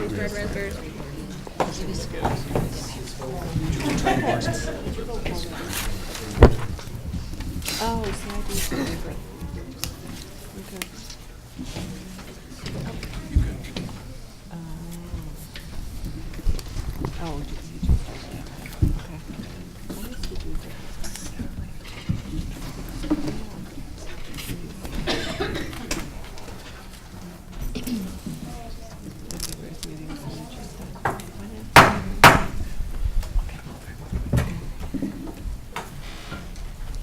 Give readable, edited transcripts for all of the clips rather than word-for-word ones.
strawberries, red raspberries. Oh, so I do different. Okay. Oh, you just okay. What else did you do? Okay, where's meeting signature?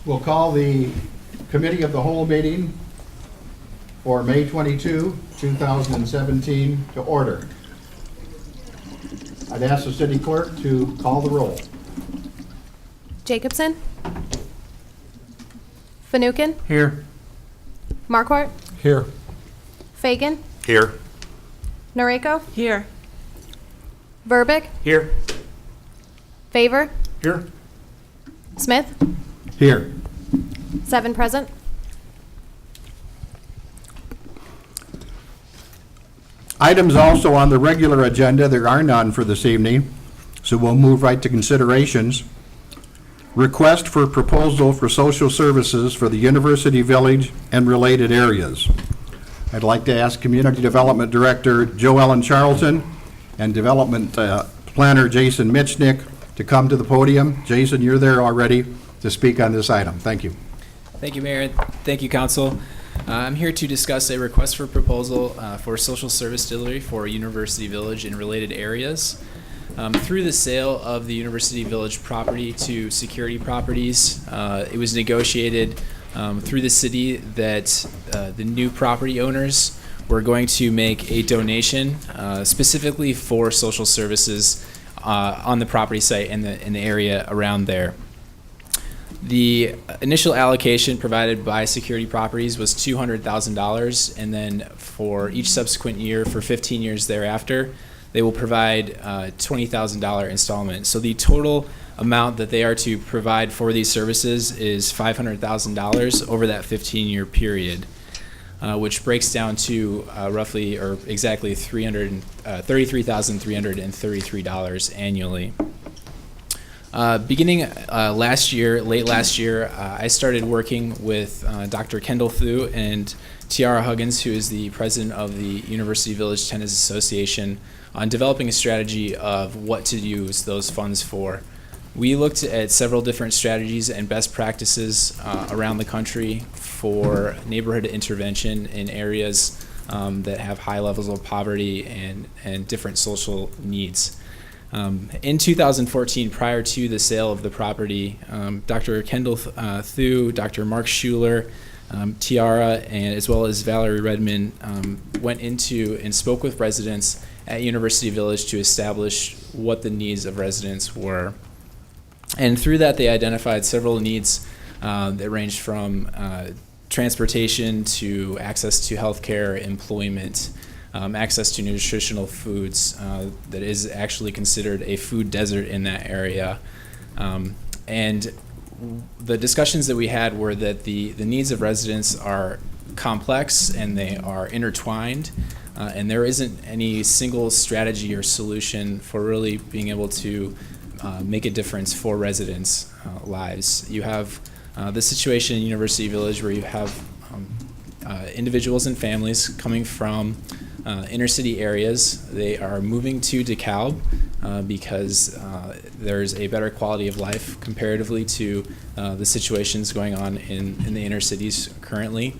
We'll call the Committee of the Whole meeting for May 22, 2017 to order. I'd ask the city clerk to call the roll. Jacobson? Fanouken? Here. Marquardt? Here. Fagan? Here. Noriko? Here. Verbic? Here. Favor? Here. Smith? Here. 7 present. Items also on the regular agenda, there are none for this evening, so we'll move right to considerations. Request for proposal for social services for the University Village and related areas. I'd like to ask Community Development Director Joe Ellen Charlton and Development Planner Jason Mitchnick to come to the podium. Jason, you're there already to speak on this item. Thank you. Thank you, Mayor. Thank you, Council. I'm here to discuss a request for proposal for social service delivery for University Village and related areas. Through the sale of the University Village property to Security Properties, it was negotiated through the city that the new property owners were going to make a donation specifically for social services on the property site and in the area around there. The initial allocation provided by Security Properties was $200,000, and then for each subsequent year for 15 years thereafter, they will provide a $20,000 installment. So the total amount that they are to provide for these services is $500,000 over that 15-year period, which breaks down to roughly or exactly $33,333 annually. Beginning late last year, I started working with Dr. Kendall Thu and Tiara Huggins, who is the president of the University Village Tenants Association, on developing a strategy of what to use those funds for. We looked at several different strategies and best practices around the country for neighborhood intervention in areas that have high levels of poverty and different social needs. In 2014, prior to the sale of the property, Dr. Kendall Thu, Dr. Mark Schuler, Tiara, and as well as Valerie Redmond went into and spoke with residents at University Village to establish what the needs of residents were. And through that, they identified several needs that ranged from transportation to access to healthcare, employment, access to nutritional foods that is actually considered a food desert in that area. And the discussions that we had were that the needs of residents are complex and they are intertwined, and there isn't any single strategy or solution for really being able to make a difference for residents' lives. You have the situation in University Village where you have individuals and families coming from inner city areas. They are moving to DeKalb because there's a better quality of life comparatively to the situations going on in the inner cities currently.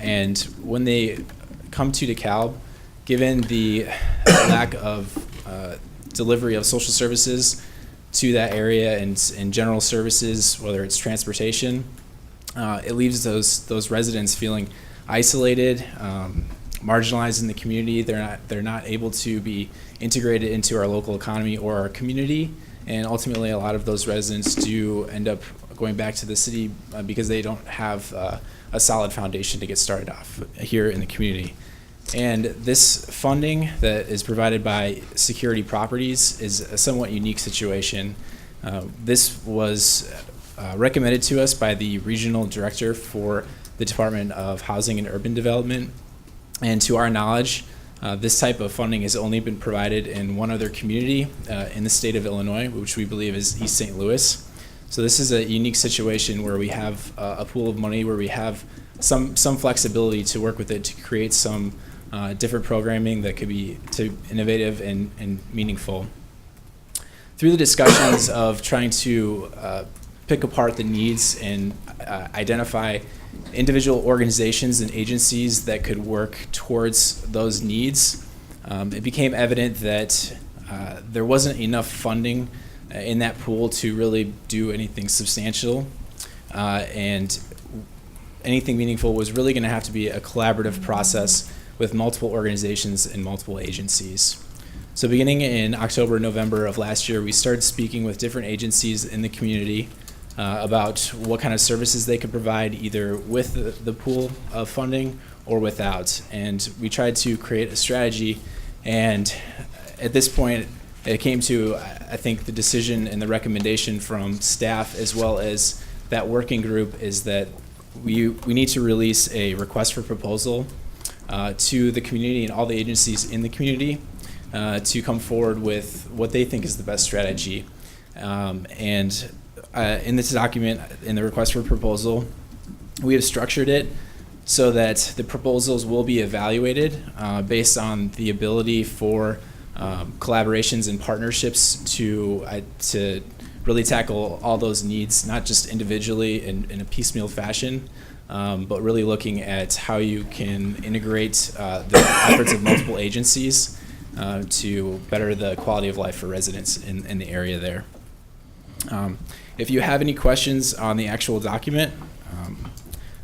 And when they come to DeKalb, given the lack of delivery of social services to that area and general services, whether it's transportation, it leaves those residents feeling isolated, marginalized in the community. They're not able to be integrated into our local economy or our community, and ultimately a lot of those residents do end up going back to the city because they don't have a solid foundation to get started off here in the community. And this funding that is provided by Security Properties is a somewhat unique situation. This was recommended to us by the regional director for the Department of Housing and Urban Development. And to our knowledge, This type of funding has only been provided in one other community in the state of Illinois, which we believe is East St. Louis. So this is a unique situation where we have a pool of money where we have some flexibility to work with it to create some different programming that could be innovative and meaningful. Through the discussions of trying to pick apart the needs and identify individual organizations and agencies that could work towards those needs, it became evident that there wasn't enough funding in that pool to really do anything substantial, and anything meaningful was really going to have to be a collaborative process with multiple organizations and multiple agencies. So beginning in October, November of last year, we started speaking with different agencies in the community about what kind of services they could provide either with the pool of funding or without. And we tried to create a strategy, and at this point it came to, I think, the decision and the recommendation from staff as well as that working group is that we need to release a request for proposal to the community and all the agencies in the community to come forward with what they think is the best strategy. And in this document, in the request for proposal, we have structured it so that the proposals will be evaluated based on the ability for collaborations and partnerships to really tackle all those needs, not just individually in a piecemeal fashion, but really looking at how you can integrate the efforts of multiple agencies to better the quality of life for residents in the area there. If you have any questions on the actual document,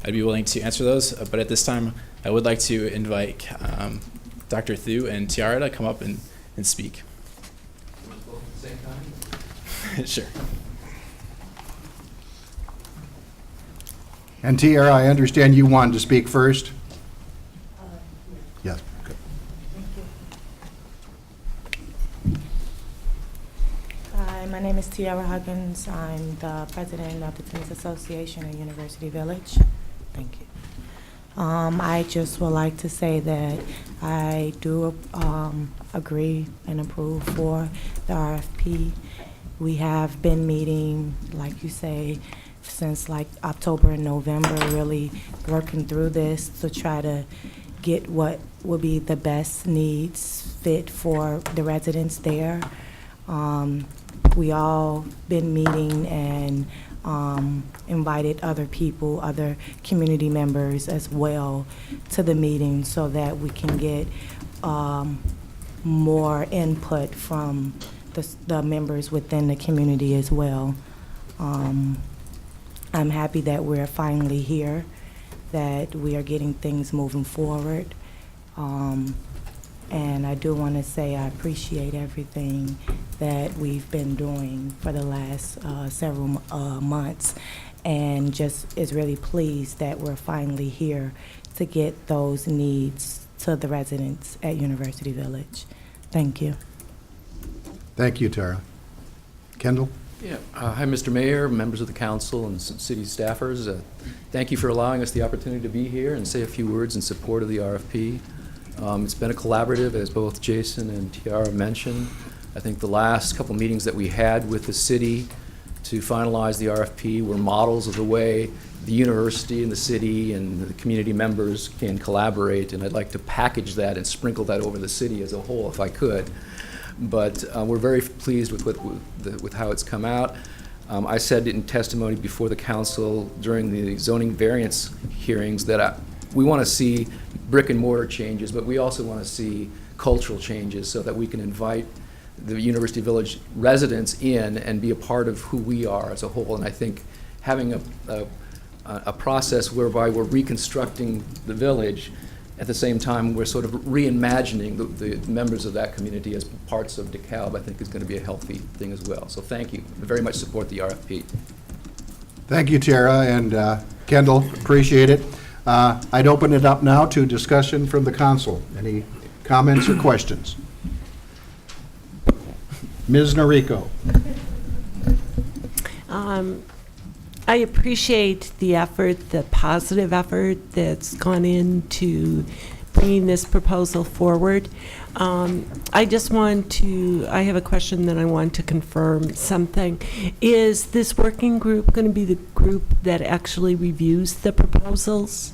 I'd be willing to answer those, but at this time, I would like to invite Dr. Thu and Tiara to come up and speak. Both at the same time? Sure. And Tiara, I understand you wanted to speak first? Yes. Okay. Hi, my name is Tiara Huggins. I'm the president of the Tennis Association at University Village. Thank you. I just would like to say that I do agree and approve for the RFP. We have been meeting, like you say, since like October and November, really working through this to try to get what will be the best needs fit for the residents there. We all been meeting and invited other people, other community members as well to the meeting so that we can get more input from the members within the community as well. I'm happy that we're finally here, that we are getting things moving forward. And I do want to say I appreciate everything that we've been doing for the last several months, and just is really pleased that we're finally here to get those needs to the residents at University Village. Thank you. Thank you, Tara. Kendall? Yeah. Hi, Mr. Mayor, members of the council, and city staffers. Thank you for allowing us the opportunity to be here and say a few words in support of the RFP. It's been a collaborative, as both Jason and Tiara mentioned. I think the last couple meetings that we had with the city to finalize the RFP were models of the way the university and the city and the community members can collaborate, and I'd like to package that and sprinkle that over the city as a whole if I could. But we're very pleased with how it's come out. I said in testimony before the council during the zoning variance hearings that we want to see brick and mortar changes, but we also want to see cultural changes so that we can invite the University Village residents in and be a part of who we are as a whole. And I think having a process whereby we're reconstructing the village, at the same time we're sort of reimagining the members of that community as parts of DeKalb, I think is going to be a healthy thing as well. So thank you. I very much support the RFP. Thank you, Tara, and Kendall, appreciate it. I'd open it up now to discussion from the council. Any comments or questions? Ms. Noriko. I appreciate the effort, the positive effort that's gone into bringing this proposal forward. I have a question that I want to confirm something. Is this working group going to be the group that actually reviews the proposals?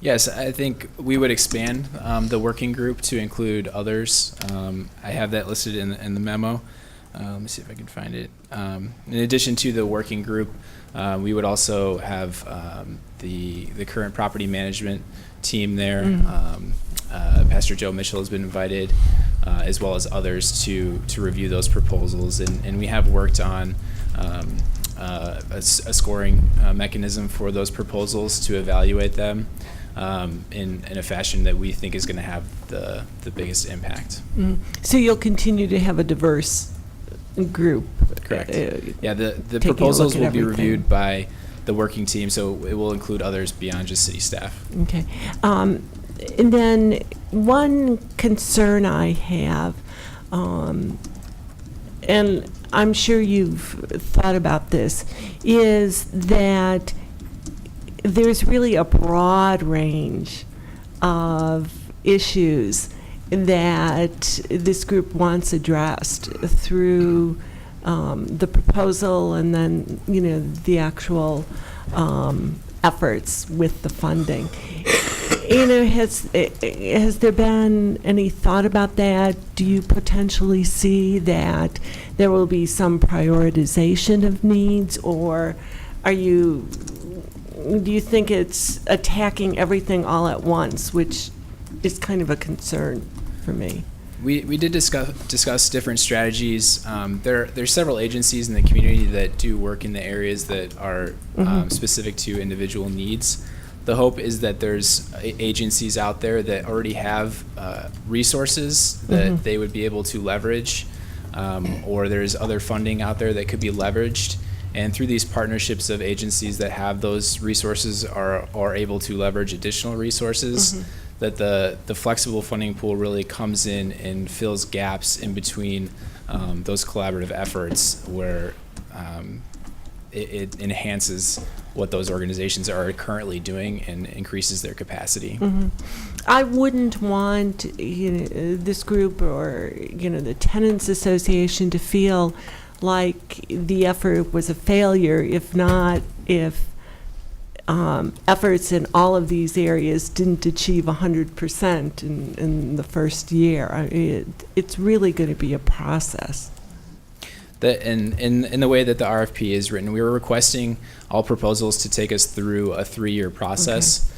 Yes, I think we would expand the working group to include others. I have that listed in the memo. Let me see if I can find it. In addition to the working group, we would also have the current property management team there. Pastor Joe Mitchell has been invited, as well as others to review those proposals. And we have worked on a scoring mechanism for those proposals to evaluate them in a fashion that we think is going to have the biggest impact. So you'll continue to have a diverse group? Correct. Yeah, the taking a proposals look at will be everything. reviewed by the working team, so it will include others beyond just city staff. Okay. And then one concern I have, and I'm sure you've thought about this, is that there's really a broad range of issues that this group wants addressed through the proposal and then, the actual efforts with the funding. Has there been any thought about that? Do you potentially see that there will be some prioritization of needs, or do you think it's attacking everything all at once, which is kind of a concern for me? We did discuss different strategies. There's several agencies in the community that do work in the areas that are specific to individual needs. The hope is that there's agencies out there that already have resources that they would be able to leverage, or there's other funding out there that could be leveraged. And through these partnerships of agencies that have those resources are able to leverage additional resources, that the flexible funding pool really comes in and fills gaps in between those collaborative efforts where it enhances what those organizations are currently doing and increases their capacity. I wouldn't want this group or the Tenants Association to feel like the effort was a failure if efforts in all of these areas didn't achieve 100% in the first year. It's really going to be a process. In the way that the RFP is written, we were requesting all proposals to take us through a 3-year process.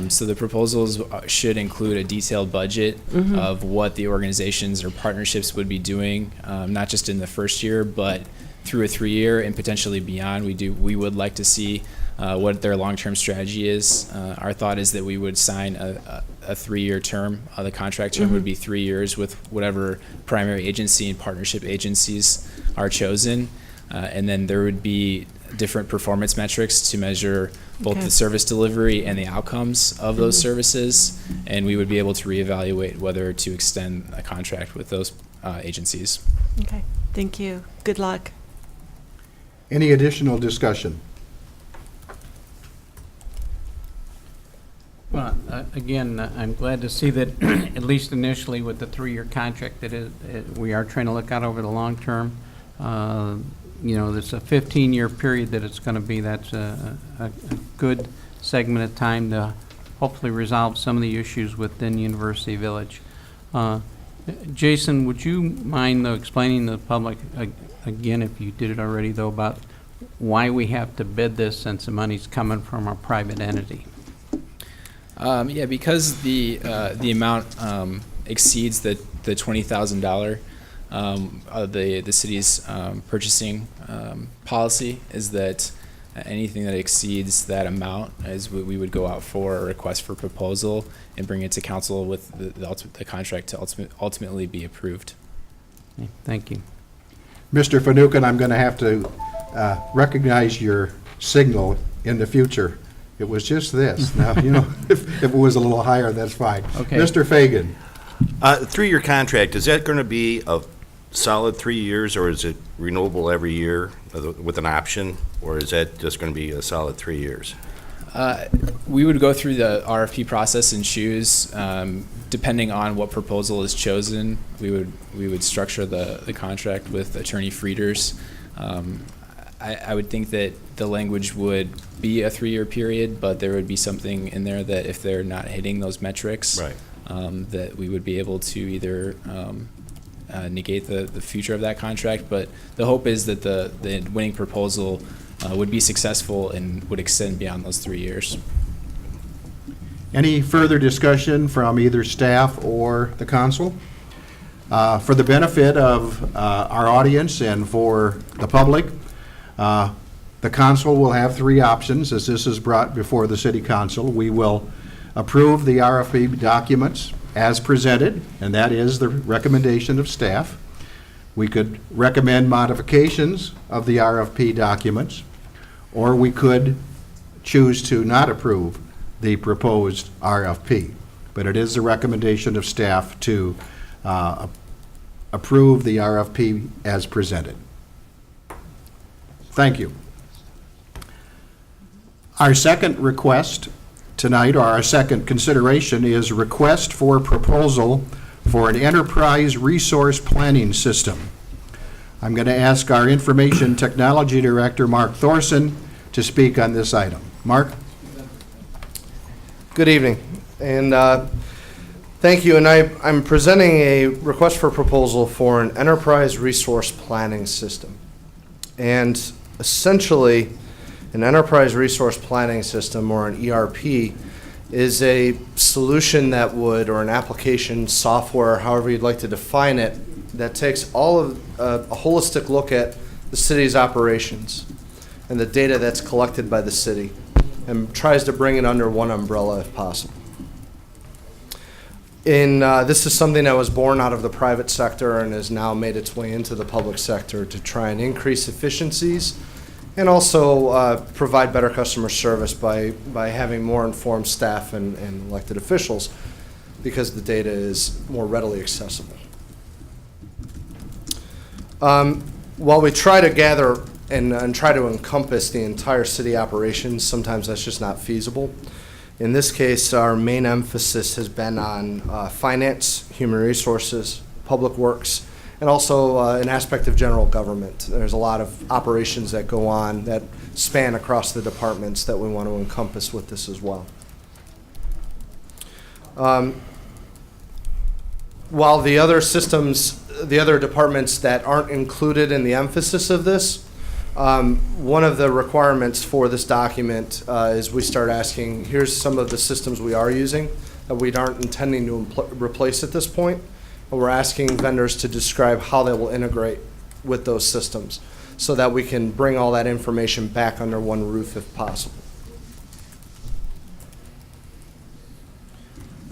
So the proposals should include a detailed budget of what the organizations or partnerships would be doing, not just in the first year, but through a 3-year and potentially beyond. We would like to see what their long-term strategy is. Our thought is that we would sign a 3-year term. The contract term would be 3 years with whatever primary agency and partnership agencies are chosen. And then there would be different performance metrics to measure both the service delivery and the outcomes of those services. And we would be able to reevaluate whether to extend a contract with those agencies. Okay, thank you. Good luck. Any additional discussion? Well, again, I'm glad to see that, at least initially with the 3-year contract, that we are trying to look out over the long term. There's a 15-year period that it's going to be. That's a good segment of time to hopefully resolve some of the issues within University Village. Jason, would you mind, though, explaining to the public, again, if you did it already, though, about why we have to bid this since the money's coming from a private entity? Yeah, because the amount exceeds the $20,000. The city's purchasing policy is that anything that exceeds that amount is we would go out for a request for proposal and bring it to council with the contract to ultimately be approved. Okay, thank you. Mr. Fanouken, I'm going to have to recognize your signal in the future. It was just this. Now, if it was a little higher, that's fine. Okay. Mr. Fagan. 3-year contract, is that going to be a solid 3 years, or is it renewable every year with an option, or is that just going to be a solid 3 years? We would go through the RFP process and choose, depending on what proposal is chosen, we would structure the contract with Attorney Frieders. I would think that the language would be a 3-year period, but there would be something in there that if they're not hitting those metrics, Right. That we would be able to either negate the future of that contract. But the hope is that the winning proposal would be successful and would extend beyond those 3 years. Any further discussion from either staff or the council? For the benefit of our audience and for the public, the council will have 3 options as this is brought before the city council. We will approve the RFP documents as presented, and that is the recommendation of staff. We could recommend modifications of the RFP documents, or we could choose to not approve the proposed RFP. But it is the recommendation of staff to approve the RFP as presented. Thank you. Our second request tonight, or our second consideration, is a request for proposal for an enterprise resource planning system. I'm going to ask our Information Technology Director, Mark Thorson, to speak on this item. Mark? Good evening, and thank you. And I'm presenting a request for proposal for an enterprise resource planning system. And essentially, an enterprise resource planning system, or an ERP, is a solution that would, or an application, software, however you'd like to define it, that takes all of a holistic look at the city's operations and the data that's collected by the city, and tries to bring it under one umbrella if possible. This is something that was born out of the private sector and has now made its way into the public sector to try and increase efficiencies and also provide better customer service by having more informed staff and elected officials, because the data is more readily accessible. While we try to gather and try to encompass the entire city operations, sometimes that's just not feasible. In this case, our main emphasis has been on finance, human resources, public works, and also an aspect of general government. There's a lot of operations that go on that span across the departments that we want to encompass with this as well. While the other systems, the other departments that aren't included in the emphasis of this, one of the requirements for this document is we start asking, here's some of the systems we are using that we aren't intending to replace at this point. And we're asking vendors to describe how they will integrate with those systems so that we can bring all that information back under one roof if possible.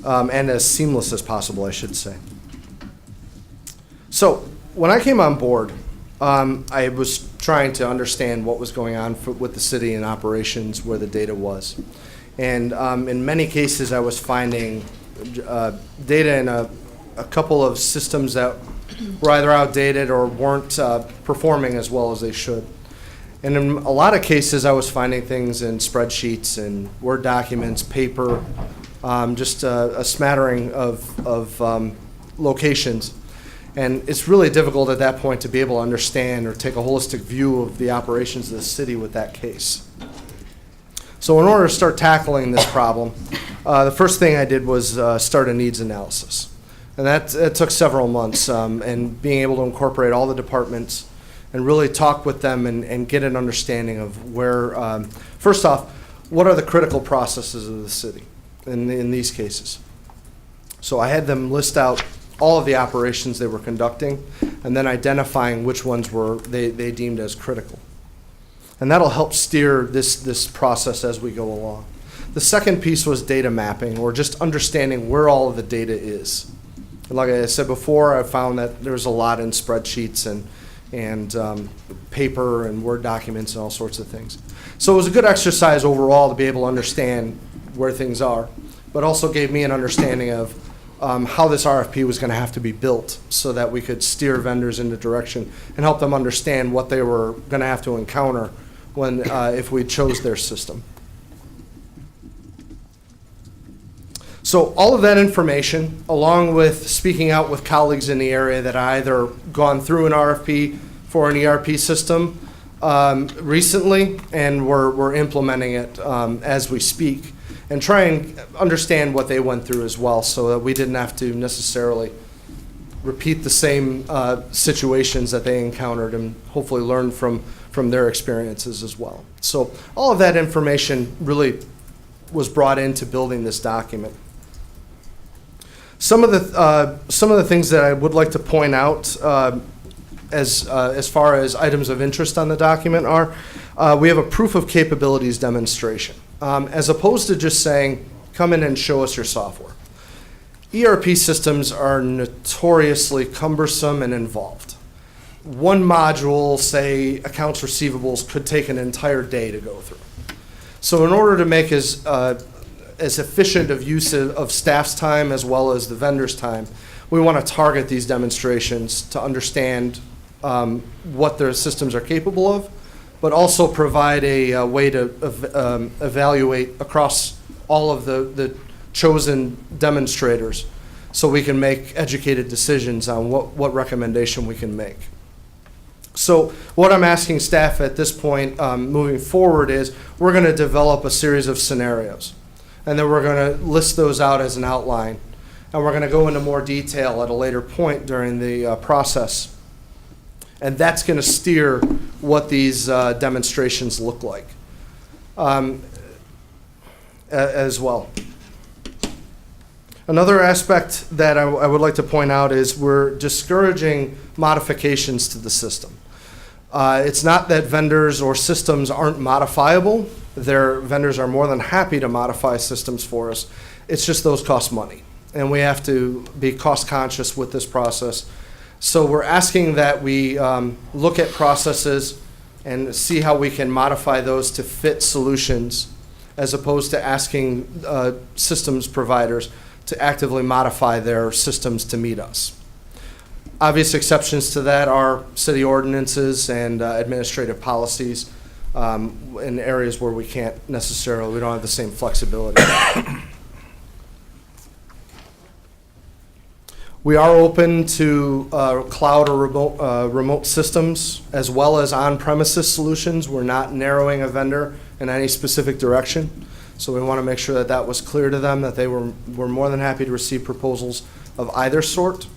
And as seamless as possible, I should say. So when I came on board, I was trying to understand what was going on with the city and operations where the data was. And in many cases, I was finding data in a couple of systems that were either outdated or weren't performing as well as they should. And in a lot of cases, I was finding things in spreadsheets and Word documents, paper, just a smattering of locations. And it's really difficult at that point to be able to understand or take a holistic view of the operations of the city with that case. So in order to start tackling this problem, the first thing I did was start a needs analysis. And that took several months, and being able to incorporate all the departments and really talk with them and get an understanding of where, first off, what are the critical processes of the city in these cases. So I had them list out all of the operations they were conducting and then identifying which ones were they deemed as critical. And that'll help steer this process as we go along. The second piece was data mapping, or just understanding where all of the data is. And like I said before, I found that there's a lot in spreadsheets and paper and Word documents and all sorts of things. So it was a good exercise overall to be able to understand where things are, but also gave me an understanding of how this RFP was going to have to be built so that we could steer vendors in the direction and help them understand what they were going to have to encounter when if we chose their system. So all of that information, along with speaking out with colleagues in the area that either gone through an RFP for an ERP system recently, and we're implementing it as we speak, and try and understand what they went through as well, so that we didn't have to necessarily repeat the same situations that they encountered, and hopefully learn from their experiences as well. So all of that information really was brought into building this document. Some of the things that I would like to point out as far as items of interest on the document are, we have a proof of capabilities demonstration, as opposed to just saying, come in and show us your software. ERP systems are notoriously cumbersome and involved. One module, say accounts receivables, could take an entire day to go through. So in order to make as efficient of use of staff's time as well as the vendor's time, we want to target these demonstrations to understand what their systems are capable of, but also provide a way to evaluate across all of the chosen demonstrators, so we can make educated decisions on what recommendation we can make. So what I'm asking staff at this point moving forward is, we're going to develop a series of scenarios, and then we're going to list those out as an outline, and we're going to go into more detail at a later point during the process. And that's going to steer what these demonstrations look like as well. Another aspect that I would like to point out is we're discouraging modifications to the system. It's not that vendors or systems aren't modifiable. Their vendors are more than happy to modify systems for us. It's just those cost money, and we have to be cost conscious with this process. So we're asking that we look at processes and see how we can modify those to fit solutions, as opposed to asking systems providers to actively modify their systems to meet us. Obvious exceptions to that are city ordinances and administrative policies in areas where we don't have the same flexibility. We are open to cloud or remote systems, as well as on-premises solutions. We're not narrowing a vendor in any specific direction. So we want to make sure that was clear to them, that they were more than happy to receive proposals of either sort.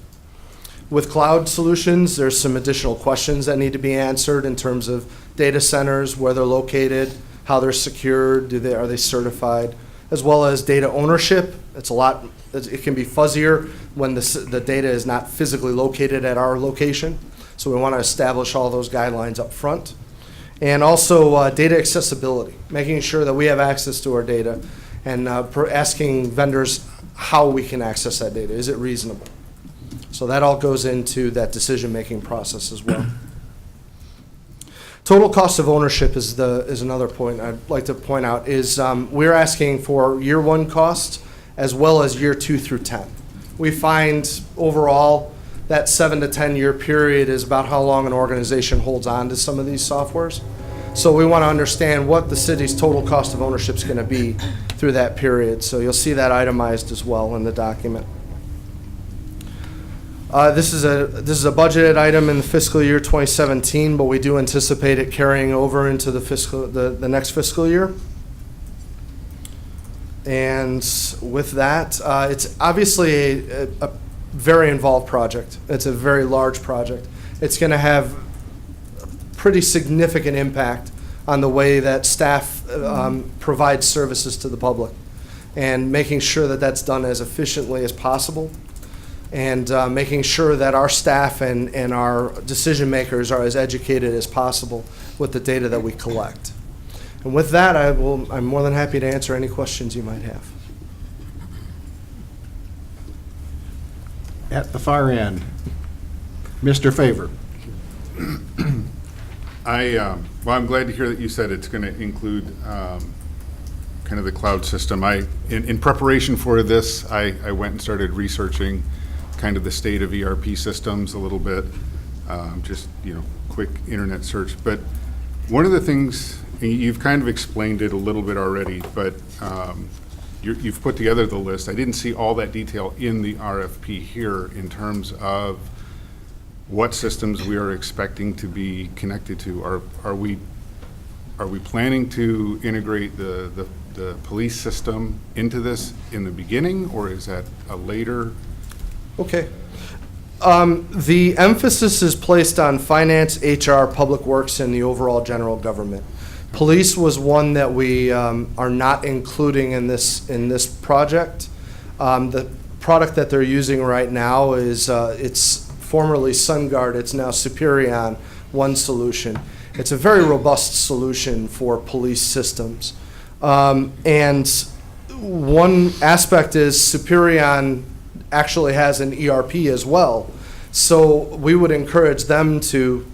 With cloud solutions, there's some additional questions that need to be answered in terms of data centers, where they're located, how they're secured, are they certified, as well as data ownership. It can be fuzzier when the data is not physically located at our location. So we want to establish all those guidelines up front. And also data accessibility, making sure that we have access to our data, and asking vendors how we can access that data. Is it reasonable? So that all goes into that decision-making process as well. Total cost of ownership is another point I'd like to point out, is we're asking for year one costs as well as year 2 through 10. We find overall that 7 to 10 year period is about how long an organization holds on to some of these softwares. So we want to understand what the city's total cost of ownership is going to be through that period. So you'll see that itemized as well in the document. This is a budgeted item in the fiscal year 2017, but we do anticipate it carrying over into the next fiscal year. And with that, it's obviously a very involved project. It's a very large project. It's going to have a pretty significant impact on the way that staff provides services to the public, and making sure that that's done as efficiently as possible, and making sure that our staff and our decision makers are as educated as possible with the data that we collect. And with that, I'm more than happy to answer any questions you might have. At the far end, Mr. Favor. Well, I'm glad to hear that you said it's going to include kind of the cloud system. In preparation for this, I went and started researching kind of the state of ERP systems a little bit, just, quick internet search. But one of the things, you've kind of explained it a little bit already, but you've put together the list. I didn't see all that detail in the RFP here in terms of what systems we are expecting to be connected to. Are we planning to integrate the police system into this in the beginning, or is that a later? Okay. The emphasis is placed on finance, HR, public works, and the overall general government. Police was one that we are not including in this project. The product that they're using right now is it's formerly SunGuard. It's now Superion One Solution. It's a very robust solution for police systems. And one aspect is Superion actually has an ERP as well. So we would encourage them to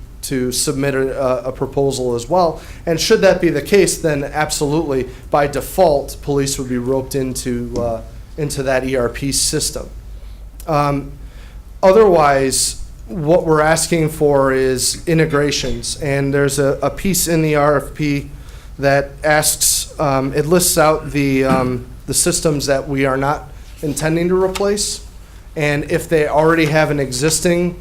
submit a proposal as well. And should that be the case, then absolutely, by default, police would be roped into that ERP system. Otherwise, what we're asking for is integrations. And there's a piece in the RFP that asks, it lists out the systems that we are not intending to replace. And if they already have an existing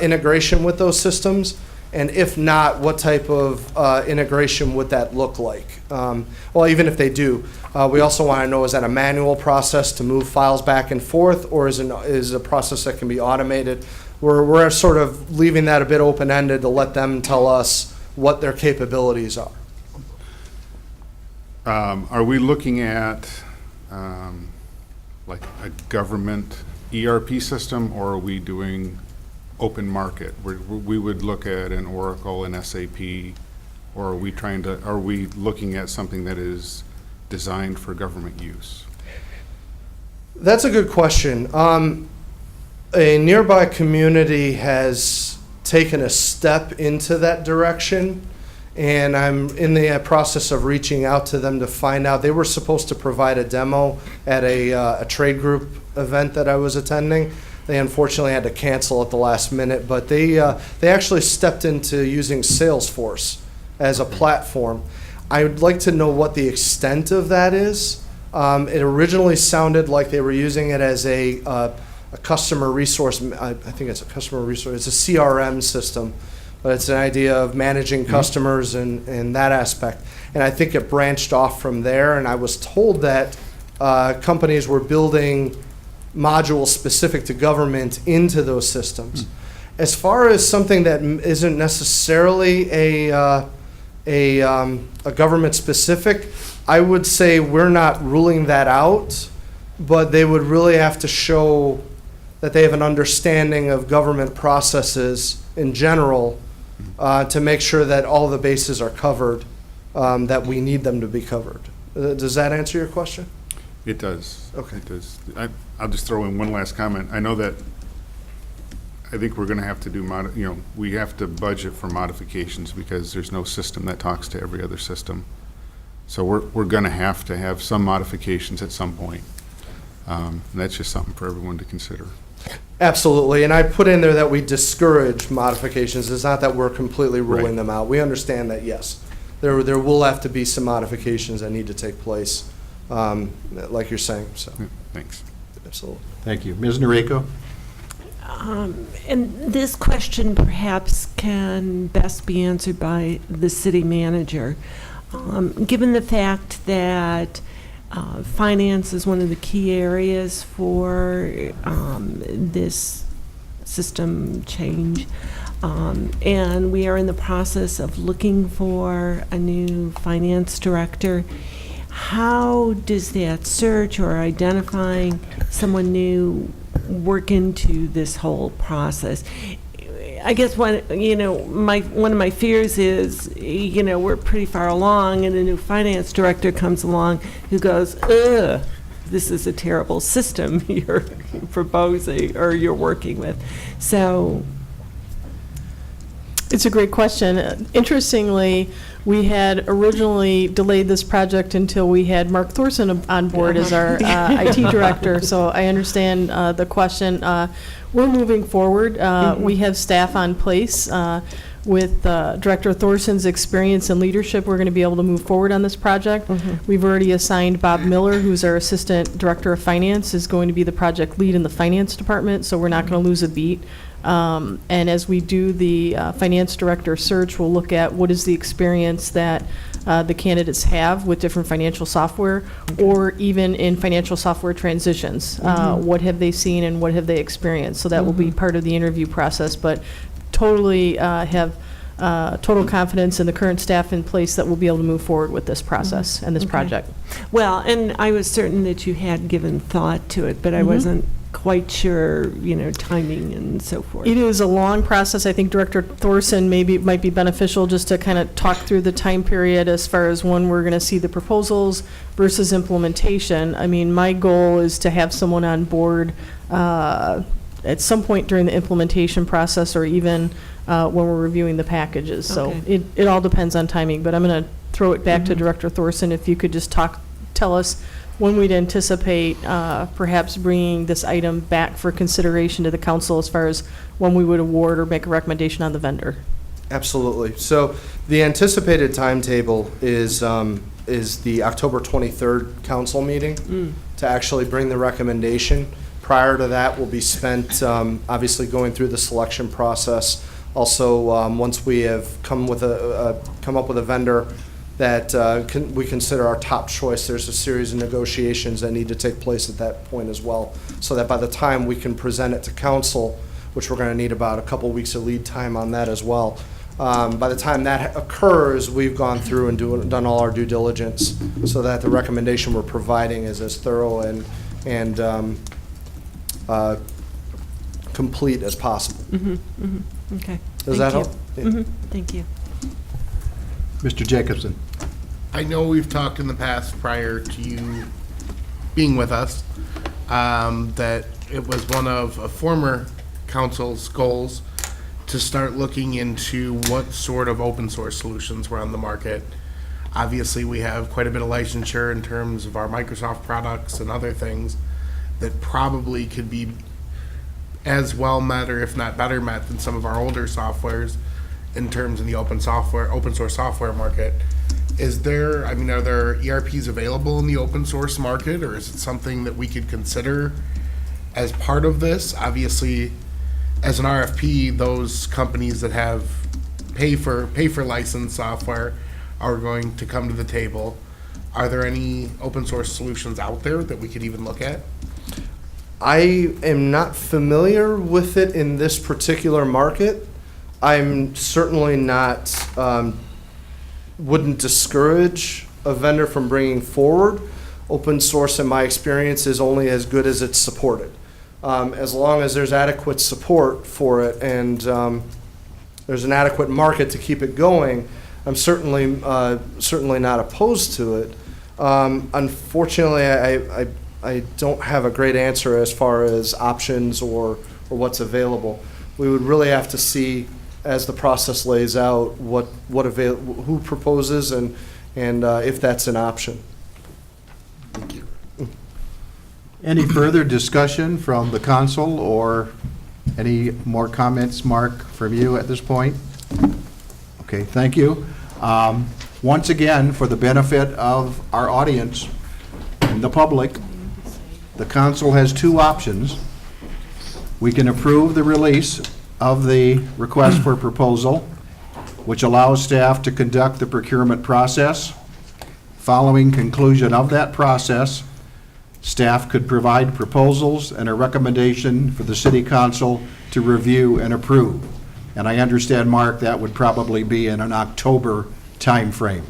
integration with those systems, and if not, what type of integration would that look like? Well, even if they do, we also want to know, is that a manual process to move files back and forth, or is it a process that can be automated? We're sort of leaving that a bit open-ended to let them tell us what their capabilities are. Are we looking at like a government ERP system, or are we doing open market? We would look at an Oracle, an SAP, or are we looking at something that is designed for government use? That's a good question. A nearby community has taken a step into that direction, and I'm in the process of reaching out to them to find out. They were supposed to provide a demo at a trade group event that I was attending. They unfortunately had to cancel at the last minute, but they actually stepped into using Salesforce as a platform. I would like to know what the extent of that is. It originally sounded like they were using it as a customer resource. I think it's a customer resource. It's a CRM system, but it's an idea of managing customers and that aspect. And I think it branched off from there. And I was told that companies were building modules specific to government into those systems. As far as something that isn't necessarily a government specific, I would say we're not ruling that out, but they would really have to show that they have an understanding of government processes in general to make sure that all the bases are covered that we need them to be covered. Does that answer your question? It does. Okay. It does. I'll just throw in one last comment. I know that I think we're going to have to do, we have to budget for modifications because there's no system that talks to every other system. So we're going to have some modifications at some point. And that's just something for everyone to consider. Absolutely, and I put in there that we discourage modifications. It's not that we're completely ruling them out. We understand that, yes, there will have to be some modifications that need to take place, like you're saying, so. Yeah, thanks. Absolutely. Thank you. Ms. Noriko? And this question perhaps can best be answered by the city manager. Given the fact that finance is one of the key areas for this system change, and we are in the process of looking for a new finance director, how does that search or identifying someone new work into this whole process? I guess one of my fears is, we're pretty far along and a new finance director comes along who goes, ugh, this is a terrible system you're proposing or you're working with. So it's a great question. Interestingly, we had originally delayed this project until we had Mark Thorson on board as our IT director, so I understand the question. We're moving forward. We have staff on place. with Director Thorson's experience and leadership, we're going to be able to move forward on this project. We've already assigned Bob Miller, who's our Assistant Director of Finance, is going to be the project lead in the Finance Department, so we're not going to lose a beat. And as we do the Finance Director search, we'll look at what is the experience that the candidates have with different financial software, or even in financial software transitions. What have they seen and what have they experienced? So that will be part of the interview process, but totally have total confidence in the current staff in place that we'll be able to move forward with this process and this project. Well, and I was certain that you had given thought to it, but I wasn't quite sure, timing and so forth. It is a long process. I think Director Thorson might be beneficial just to kind of talk through the time period as far as when we're going to see the proposals versus implementation. I mean, my goal is to have someone on board at some point during the implementation process, or even when we're reviewing the packages. So Okay. it all depends on timing, but I'm going to throw it back to Director Thorson. If you could just tell us when we'd anticipate perhaps bringing this item back for consideration to the council as far as when we would award or make a recommendation on the vendor. Absolutely. So the anticipated timetable is the October 23rd council meeting to actually bring the recommendation. Prior to that will be spent, obviously, going through the selection process. Also, once we have come up with a vendor that we consider our top choice, there's a series of negotiations that need to take place at that point as well, so that by the time we can present it to council, which we're going to need about a couple weeks of lead time on that as well. By the time that occurs, we've gone through and done all our due diligence so that the recommendation we're providing is as thorough and complete as possible. Okay. Does that help? Yeah. Thank you. Mr. Jacobson. I know we've talked in the past prior to you being with us, that it was one of a former council's goals to start looking into what sort of open source solutions were on the market. Obviously, we have quite a bit of licensure in terms of our Microsoft products and other things that probably could be as well met, or if not better met, than some of our older softwares in terms of the open source software market. Are there ERPs available in the open source market, or is it something that we could consider as part of this? Obviously, as an RFP, those companies that have pay for licensed software are going to come to the table. Are there any open source solutions out there that we could even look at? I am not familiar with it in this particular market. I'm certainly not, wouldn't discourage a vendor from bringing forward. Open source, in my experience, is only as good as it's supported. As long as there's adequate support for it and there's an adequate market to keep it going, I'm certainly not opposed to it. Unfortunately, I don't have a great answer as far as options or what's available. We would really have to see, as the process lays out, who proposes and if that's an option. Thank you. Any further discussion from the council, or any more comments, Mark, from you at this point? Okay, thank you. Once again, for the benefit of our audience and the public, the council has two options. We can approve the release of the request for proposal, which allows staff to conduct the procurement process. Following conclusion of that process, staff could provide proposals and a recommendation for the city council to review and approve. And I understand, Mark, that would probably be in an October timeframe.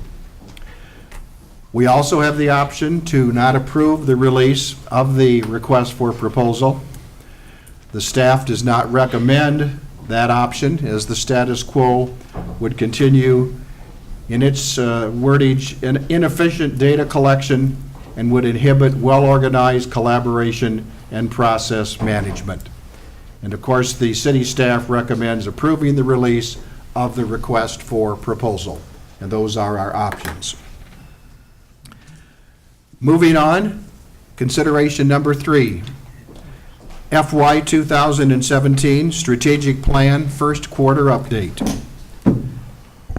We also have the option to not approve the release of the request for proposal. The staff does not recommend that option, as the status quo would continue in its wordage, inefficient data collection, and would inhibit well-organized collaboration and process management. And of course, the city staff recommends approving the release of the request for proposal. And those are our options. Moving on, consideration number 3. FY 2017 Strategic Plan First Quarter Update.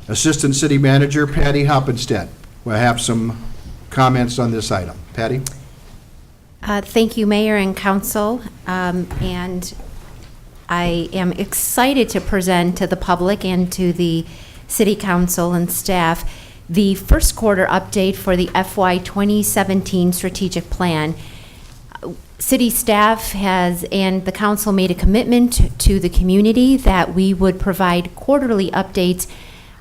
Assistant City Manager Patty Hoppenstedt will have some comments on this item. Patty? Thank you, Mayor and Council. And I am excited to present to the public and to the City Council and staff the first quarter update for the FY 2017 strategic plan. City staff has and the council made a commitment to the community that we would provide quarterly updates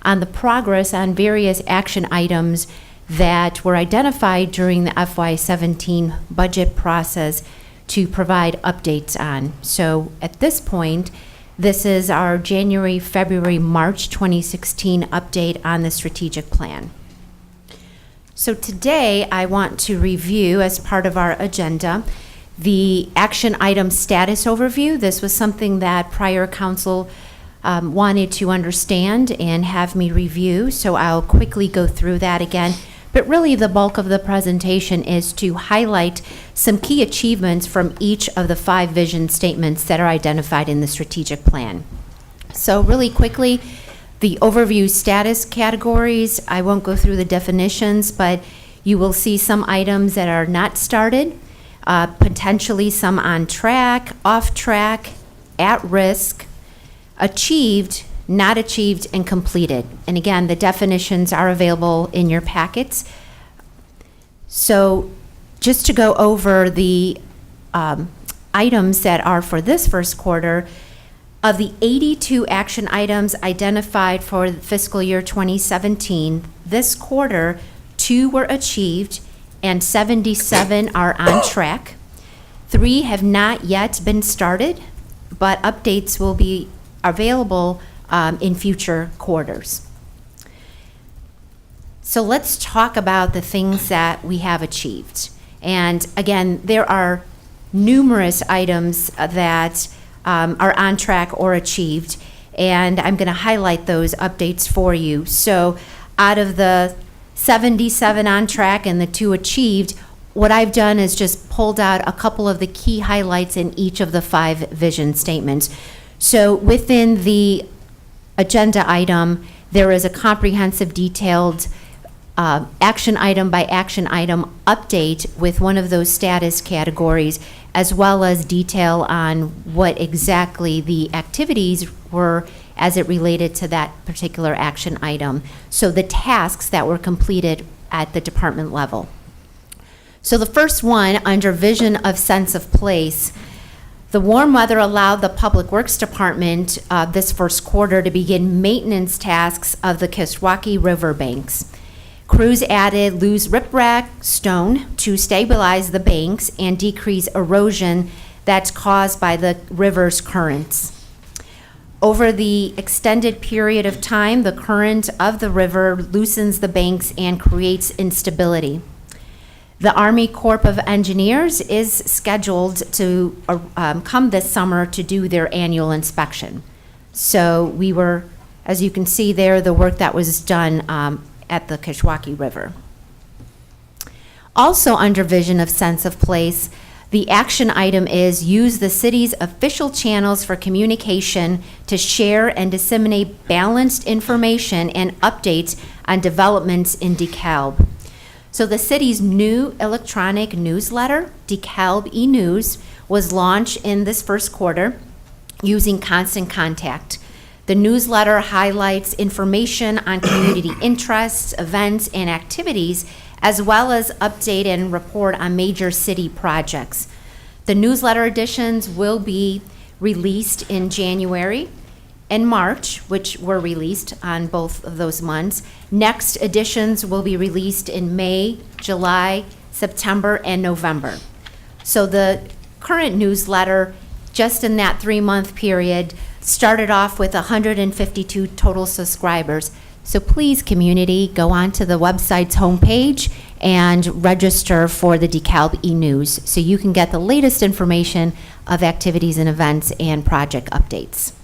on the progress on various action items that were identified during the FY 17 budget process to provide updates on. So at this point, this is our January, February, March 2016 update on the strategic plan. So today I want to review, as part of our agenda, the action item status overview. This was something that prior council wanted to understand and have me review, so I'll quickly go through that again. But really the bulk of the presentation is to highlight some key achievements from each of the 5 vision statements that are identified in the strategic plan. So really quickly, the overview status categories, I won't go through the definitions, but you will see some items that are not started, potentially some on track, off track, at risk, achieved, not achieved, and completed. And again, the definitions are available in your packets. So just to go over the items that are for this first quarter, of the 82 action items identified for the fiscal year 2017, this quarter, 2 were achieved and 77 are on track. 3 have not yet been started, but updates will be available in future quarters. So let's talk about the things that we have achieved. And again, there are numerous items that are on track or achieved, and I'm going to highlight those updates for you. So out of the 77 on track and the 2 achieved, what I've done is just pulled out a couple of the key highlights in each of the 5 vision statements. So within the agenda item, there is a comprehensive, detailed action item by action item update with one of those status categories, as well as detail on what exactly the activities were as it related to that particular action item. So the tasks that were completed at the department level. So the first one, under vision of sense of place, the warm weather allowed the Public Works Department this first quarter to begin maintenance tasks of the Kishwaukee River banks. Crews added loose riprap stone to stabilize the banks and decrease erosion that's caused by the river's currents. Over the extended period of time, the current of the river loosens the banks and creates instability. The Army Corps of Engineers is scheduled to come this summer to do their annual inspection. So we were, as you can see there, the work that was done at the Kishwaukee River. Also under vision of sense of place, the action item is use the city's official channels for communication to share and disseminate balanced information and updates on developments in DeKalb. So the city's new electronic newsletter, DeKalb e-News, was launched in this first quarter using Constant Contact. The newsletter highlights information on community interests, events, and activities, as well as update and report on major city projects. The newsletter editions will be released in January and March, which were released on both of those months. Next editions will be released in May, July, September, and November. So the current newsletter, just in that 3-month period, started off with 152 total subscribers. So please, community, go onto the website's homepage and register for the DeKalb e-News so you can get the latest information of activities and events and project updates.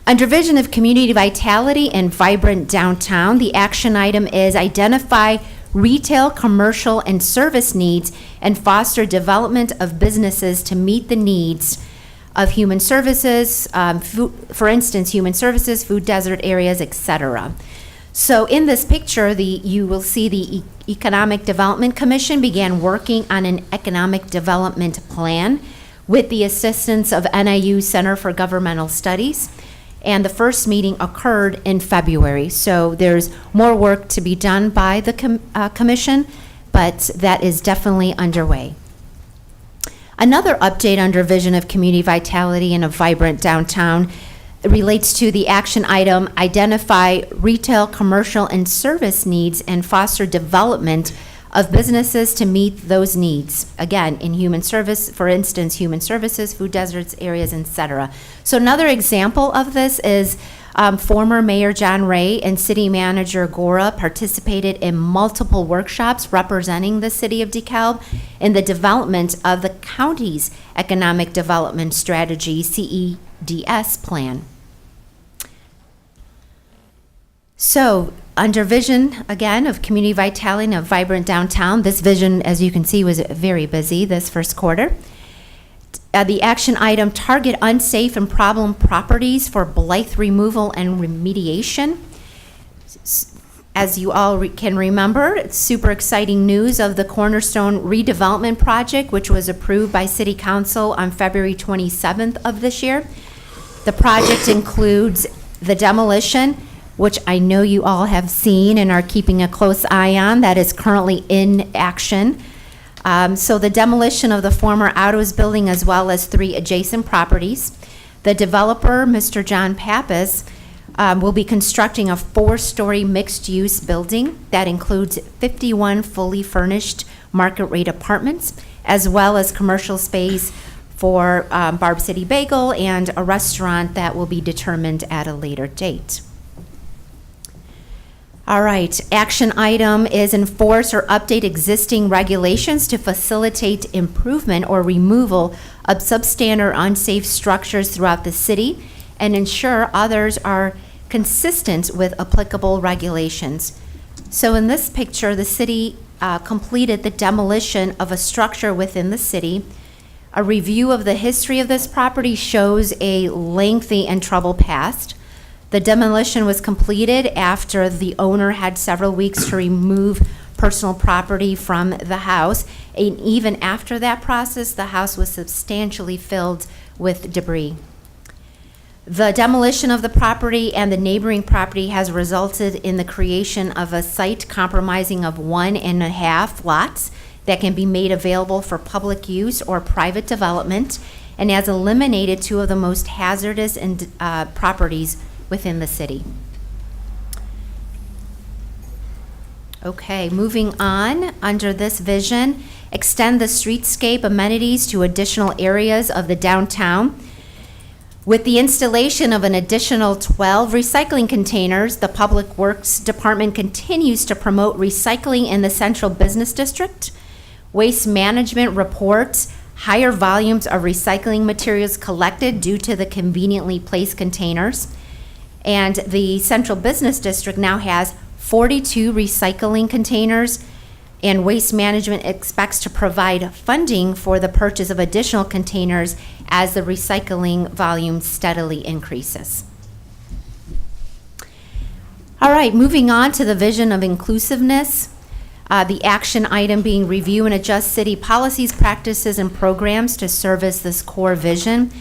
Under vision of community vitality and vibrant downtown, the action item is identify retail, commercial, and service needs and foster development of businesses to meet the needs of human services, for instance, human services, food desert areas, etc. So in this picture, you will see the Economic Development Commission began working on an economic development plan with the assistance of NIU Center for Governmental Studies. And the first meeting occurred in February. So there's more work to be done by the commission, but that is definitely underway. Another update under Vision of Community Vitality and a Vibrant Downtown relates to the action item, identify retail, commercial, and service needs and foster development of businesses to meet those needs. Again, in human service, for instance, human services, food deserts, areas, etc. So another example of this is former Mayor John Ray and City Manager Gora participated in multiple workshops representing the City of DeKalb in the development of the county's Economic Development Strategy, CEDS plan. So, under Vision, again, of Community Vitality and a Vibrant Downtown, this vision, as you can see, was very busy this first quarter. The action item, target unsafe and problem properties for blight removal and remediation. As you all can remember, it's super exciting news of the Cornerstone redevelopment project, which was approved by City Council on February 27th of this year. The project includes the demolition, which I know you all have seen and are keeping a close eye on, that is currently in action. So the demolition of the former Autos building as well as 3 adjacent properties. The developer, Mr. John Pappas, will be constructing a 4-story mixed-use building that includes 51 fully furnished market-rate apartments, as well as commercial space for Barb City Bagel and a restaurant that will be determined at a later date. All right, action item is enforce or update existing regulations to facilitate improvement or removal of substandard or unsafe structures throughout the city and ensure others are consistent with applicable regulations. So in this picture, the city completed the demolition of a structure within the city. A review of the history of this property shows a lengthy and troubled past. The demolition was completed after the owner had several weeks to remove personal property from the house. And even after that process, the house was substantially filled with debris. The demolition of the property and the neighboring property has resulted in the creation of a site comprising of 1.5 lots that can be made available for public use or private development, and has eliminated 2 of the most hazardous properties within the city. Okay, moving on, under this vision, extend the streetscape amenities to additional areas of the downtown. With the installation of an additional 12 recycling containers, the Public Works Department continues to promote recycling in the Central Business District. Waste Management reports higher volumes of recycling materials collected due to the conveniently placed containers. And the Central Business District now has 42 recycling containers, and Waste Management expects to provide funding for the purchase of additional containers as the recycling volume steadily increases. All right, moving on to the vision of inclusiveness. The action item being review and adjust city policies, practices, and programs to service this core vision.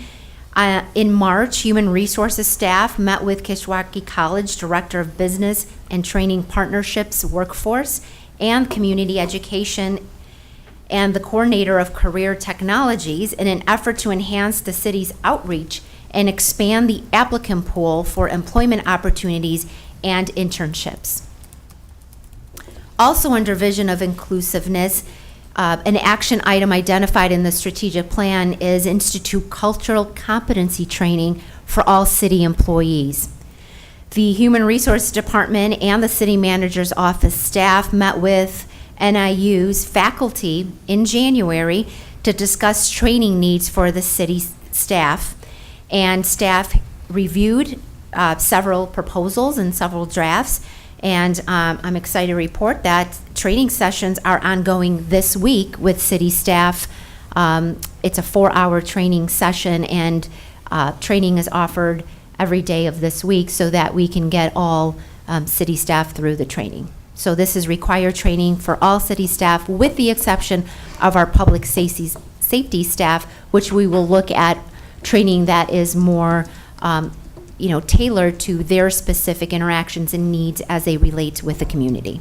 In March, Human Resources staff met with Kishwaukee College Director of Business and Training Partnerships Workforce and Community Education and the Coordinator of Career Technologies in an effort to enhance the city's outreach and expand the applicant pool for employment opportunities and internships. Also under vision of inclusiveness, an action item identified in the strategic plan is institute cultural competency training for all city employees. The Human Resources Department and the City Manager's Office staff met with NIU's faculty in January to discuss training needs for the city staff. And staff reviewed several proposals and several drafts. And I'm excited to report that training sessions are ongoing this week with city staff It's a 4-hour training session, and training is offered every day of this week so that we can get all city staff through the training. So this is required training for all city staff, with the exception of our public safety staff, which we will look at training that is more tailored to their specific interactions and needs as they relate with the community.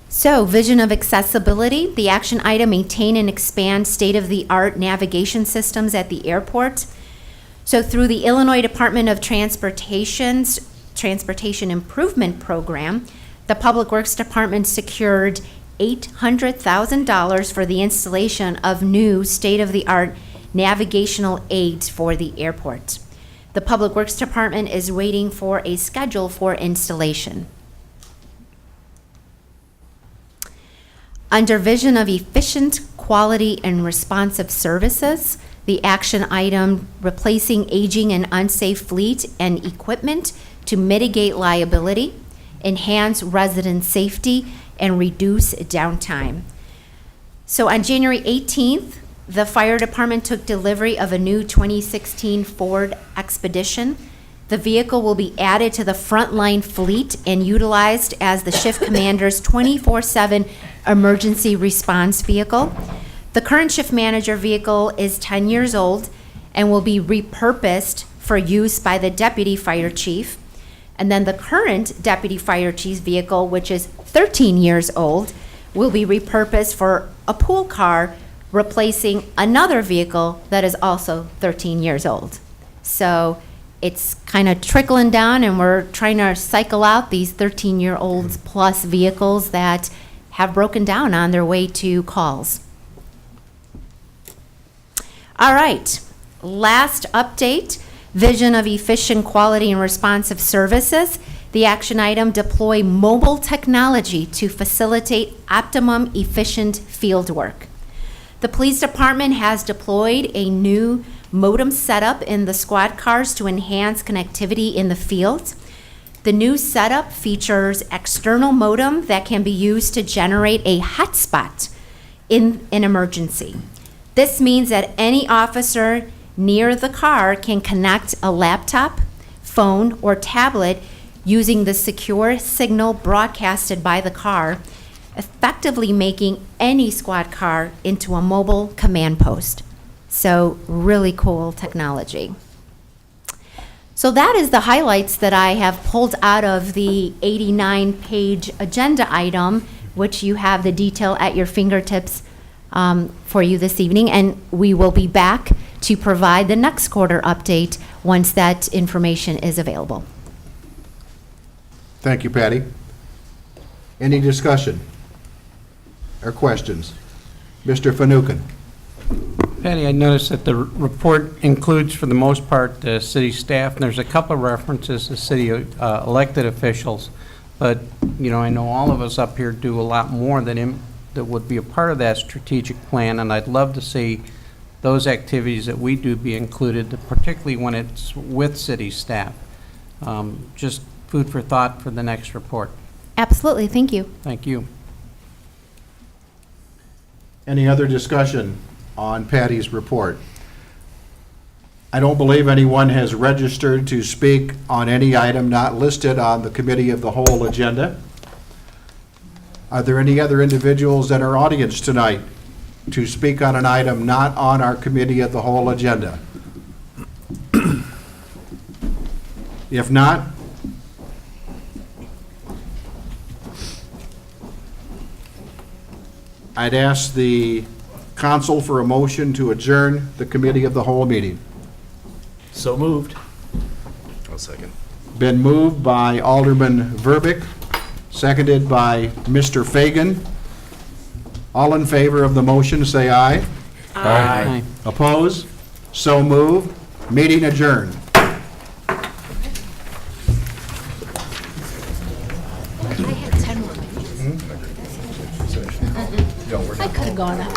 So, vision of accessibility, the action item, maintain and expand state-of-the-art navigation systems at the airport. So through the Illinois Department of Transportation's Transportation Improvement Program, the Public Works Department secured $800,000 for the installation of new state-of-the-art navigational aids for the airport. The Public Works Department is waiting for a schedule for installation. Under vision of efficient, quality, and responsive services, the action item, replacing aging and unsafe fleet and equipment to mitigate liability, enhance resident safety, and reduce downtime. So on January 18th, the fire department took delivery of a new 2016 Ford Expedition. The vehicle will be added to the frontline fleet and utilized as the shift commander's 24/7 emergency response vehicle. The current shift manager vehicle is 10 years old and will be repurposed for use by the deputy fire chief. And then the current deputy fire chief's vehicle, which is 13 years old, will be repurposed for a pool car, replacing another vehicle that is also 13 years old. So it's kind of trickling down, and we're trying to cycle out these 13-year-olds plus vehicles that have broken down on their way to calls. All right, last update, vision of efficient, quality, and responsive services. The action item, deploy mobile technology to facilitate optimum efficient field work. The police department has deployed a new modem setup in the squad cars to enhance connectivity in the field. The new setup features external modem that can be used to generate a hotspot in an emergency. This means that any officer near the car can connect a laptop, phone, or tablet using the secure signal broadcasted by the car, effectively making any squad car into a mobile command post. So really cool technology. So that is the highlights that I have pulled out of the 89-page agenda item, which you have the detail at your fingertips for you this evening. And we will be back to provide the next quarter update once that information is available. Thank you, Patty. Any discussion or questions? Mr. Fanouken. Patty, I noticed that the report includes, for the most part, city staff, and there's a couple of references to city elected officials. But, I know all of us up here do a lot more that would be a part of that strategic plan, and I'd love to see those activities that we do be included, particularly when it's with city staff. Just food for thought for the next report. Absolutely, thank you. Thank you. Any other discussion on Patty's report? I don't believe anyone has registered to speak on any item not listed on the Committee of the Whole agenda. Are there any other individuals in our audience tonight to speak on an item not on our Committee of the Whole agenda? If not, I'd ask the council for a motion to adjourn the Committee of the Whole meeting. So moved. I'll second. Been moved by Alderman Verbic, seconded by Mr. Fagan. All in favor of the motion, say aye. Aye. Opposed? So moved. Meeting adjourned. I could have gone on.